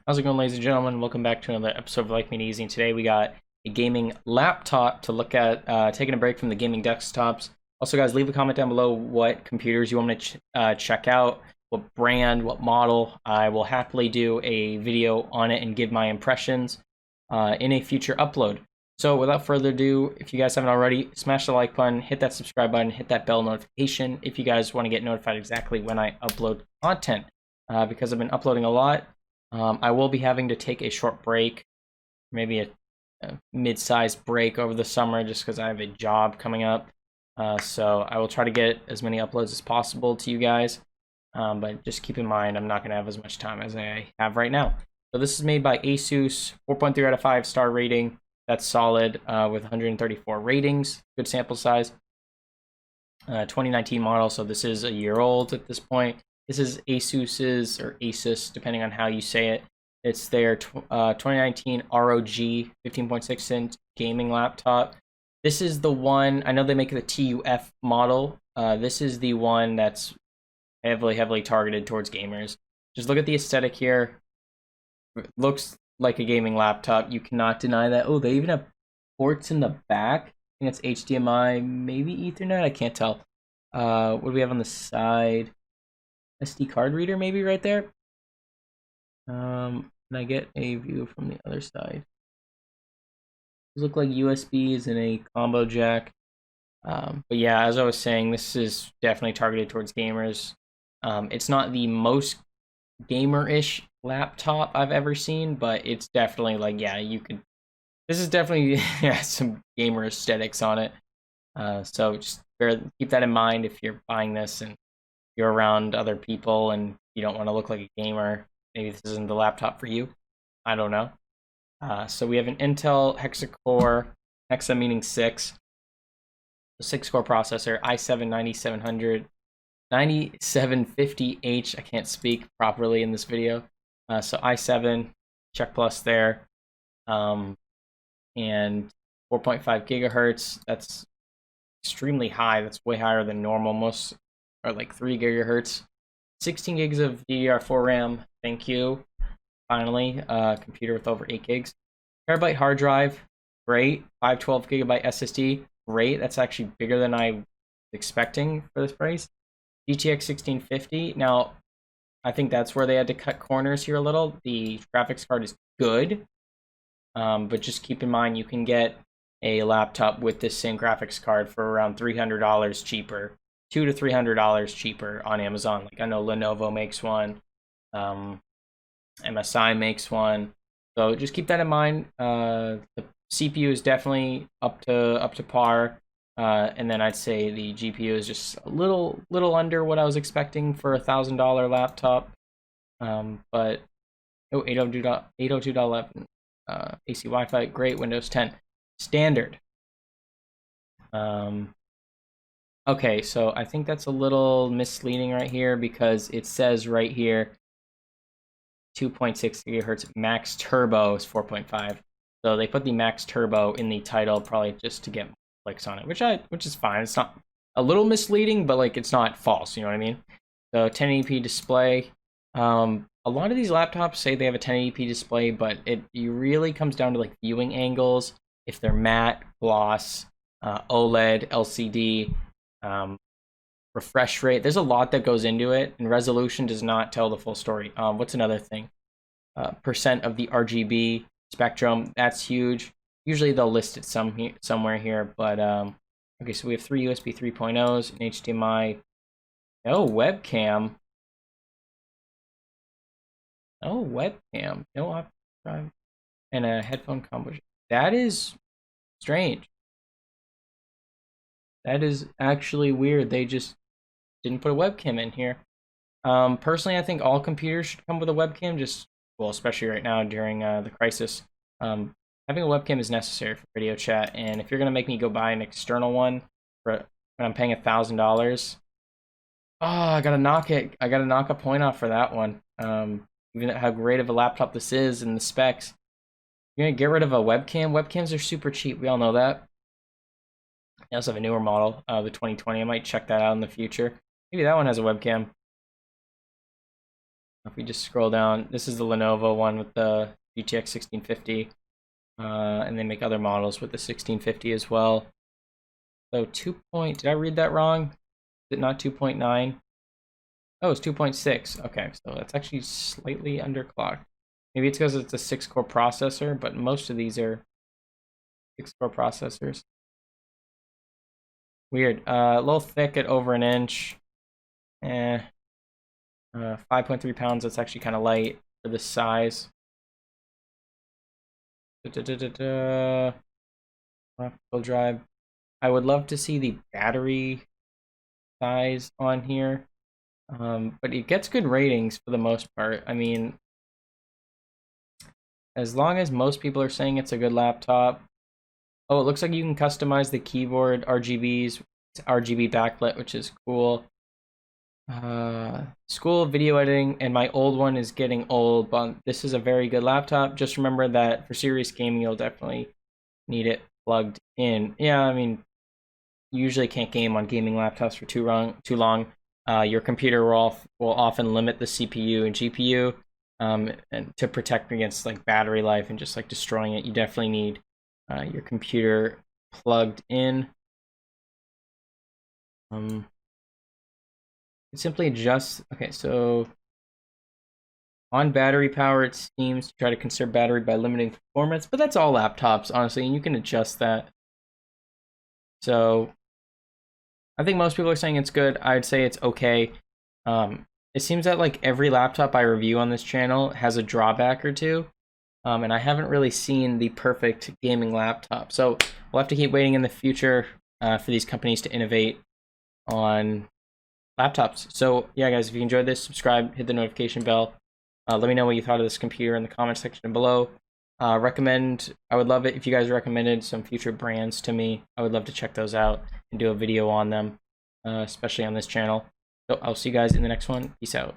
How's it going, ladies and gentlemen? Welcome back to another episode of Like Me Easy. And today we got a gaming laptop to look at, taking a break from the gaming desktops. Also, guys, leave a comment down below what computers you want me to check out, what brand, what model. I will happily do a video on it and give my impressions in a future upload. So without further ado, if you guys haven't already, smash the like button, hit that subscribe button, hit that bell notification if you guys want to get notified exactly when I upload content. Because I've been uploading a lot, I will be having to take a short break, maybe a mid-sized break over the summer just because I have a job coming up. So I will try to get as many uploads as possible to you guys. But just keep in mind, I'm not going to have as much time as I have right now. So this is made by Asus, 4.3 out of 5 star rating. That's solid with 134 ratings, good sample size. 2019 model, so this is a year old at this point. This is Asus's, or Asus, depending on how you say it. It's their 2019 ROG 15.6-inch gaming laptop. This is the one, I know they make the TUF model. This is the one that's heavily targeted towards gamers. Just look at the aesthetic here. It looks like a gaming laptop. You cannot deny that. Oh, they even have ports in the back. I think it's HDMI, maybe Ethernet. I can't tell. What do we have on the side? SD card reader, maybe right there. Can I get a view from the other side? These look like USBs and a combo jack. But yeah, as I was saying, this is definitely targeted towards gamers. It's not the most gamer-ish laptop I've ever seen, but it's definitely like, yeah, you could. This is definitely some gamer aesthetics on it. So just keep that in mind if you're buying this and you're around other people and you don't want to look like a gamer. Maybe this isn't the laptop for you. I don't know. So we have an Intel hexa-core, hexa meaning 6, a 6-core processor, i7 9750H. I can't speak properly in this video. So i7, check plus there. And 4.5 gigahertz. That's extremely high. That's way higher than normal. Most are like 3 gigahertz. 16 gigs of DDR4 RAM. Thank you. Finally, computer with over 8 gigs. Terabyte hard drive. Great. 512 gigabyte SSD. Great. That's actually bigger than I was expecting for this price. GTX 1650. Now, I think that's where they had to cut corners here a little. The graphics card is good. But just keep in mind, you can get a laptop with this same graphics card for around $300 cheaper, $200 to $300 cheaper on Amazon. Like I know Lenovo makes one, MSI makes one, so just keep that in mind. The CPU is definitely up to par, and then I'd say the GPU is just a little under what I was expecting for a $1,000 laptop. But 802.11. AC Wi-Fi, great. Windows 10 standard. Okay, so I think that's a little misleading right here because it says right here 2.6 gigahertz max turbo is 4.5. So they put the max turbo in the title probably just to get clicks on it, which is fine. It's not a little misleading, but like it's not false. You know what I mean? So 1080p display. A lot of these laptops say they have a 1080p display, but it really comes down to like viewing angles, if they're matte, gloss, OLED, LCD, refresh rate. There's a lot that goes into it, and resolution does not tell the full story. What's another thing? Percent of the RGB spectrum. That's huge. Usually they'll list it somewhere here, but okay, so we have 3 USB 3.0s, an HDMI, no webcam. No webcam, no optical drive, and a headphone combo. That is strange. That is actually weird. They just didn't put a webcam in here. Personally, I think all computers should come with a webcam, well, especially right now during the crisis. Having a webcam is necessary for video chat, and if you're going to make me go buy an external one when I'm paying $1,000, oh, I gotta knock a point off for that one. Even how great of a laptop this is and the specs. You're gonna get rid of a webcam? Webcams are super cheap. We all know that. I also have a newer model, the 2020. I might check that out in the future. Maybe that one has a webcam. If we just scroll down, this is the Lenovo one with the GTX 1650, and they make other models with the 1650 as well. So did I read that wrong? Is it not 2.9? Oh, it's 2.6. Okay, so that's actually slightly underclocked. Maybe it's because it's a 6-core processor, but most of these are 6-core processors. Weird. A little thick at over an inch. 5.3 pounds. That's actually kind of light for this size. Optical drive. I would love to see the battery size on here, but it gets good ratings for the most part. I mean, as long as most people are saying it's a good laptop. Oh, it looks like you can customize the keyboard RGBs. It's RGB backlit, which is cool. School video editing, and my old one is getting old, but this is a very good laptop. Just remember that for serious gaming, you'll definitely need it plugged in. Yeah, I mean, you usually can't game on gaming laptops for too long. Your computer will often limit the CPU and GPU, and to protect against like battery life and just like destroying it. You definitely need your computer plugged in. Simply adjust. Okay, so on battery power, it seems to try to conserve battery by limiting performance, but that's all laptops, honestly, and you can adjust that. So I think most people are saying it's good. I'd say it's okay. It seems that like every laptop I review on this channel has a drawback or two, and I haven't really seen the perfect gaming laptop. So we'll have to keep waiting in the future for these companies to innovate on laptops. So yeah, guys, if you enjoyed this, subscribe, hit the notification bell. Let me know what you thought of this computer in the comment section below. I would love it if you guys recommended some future brands to me. I would love to check those out and do a video on them, especially on this channel. So I'll see you guys in the next one. Peace out.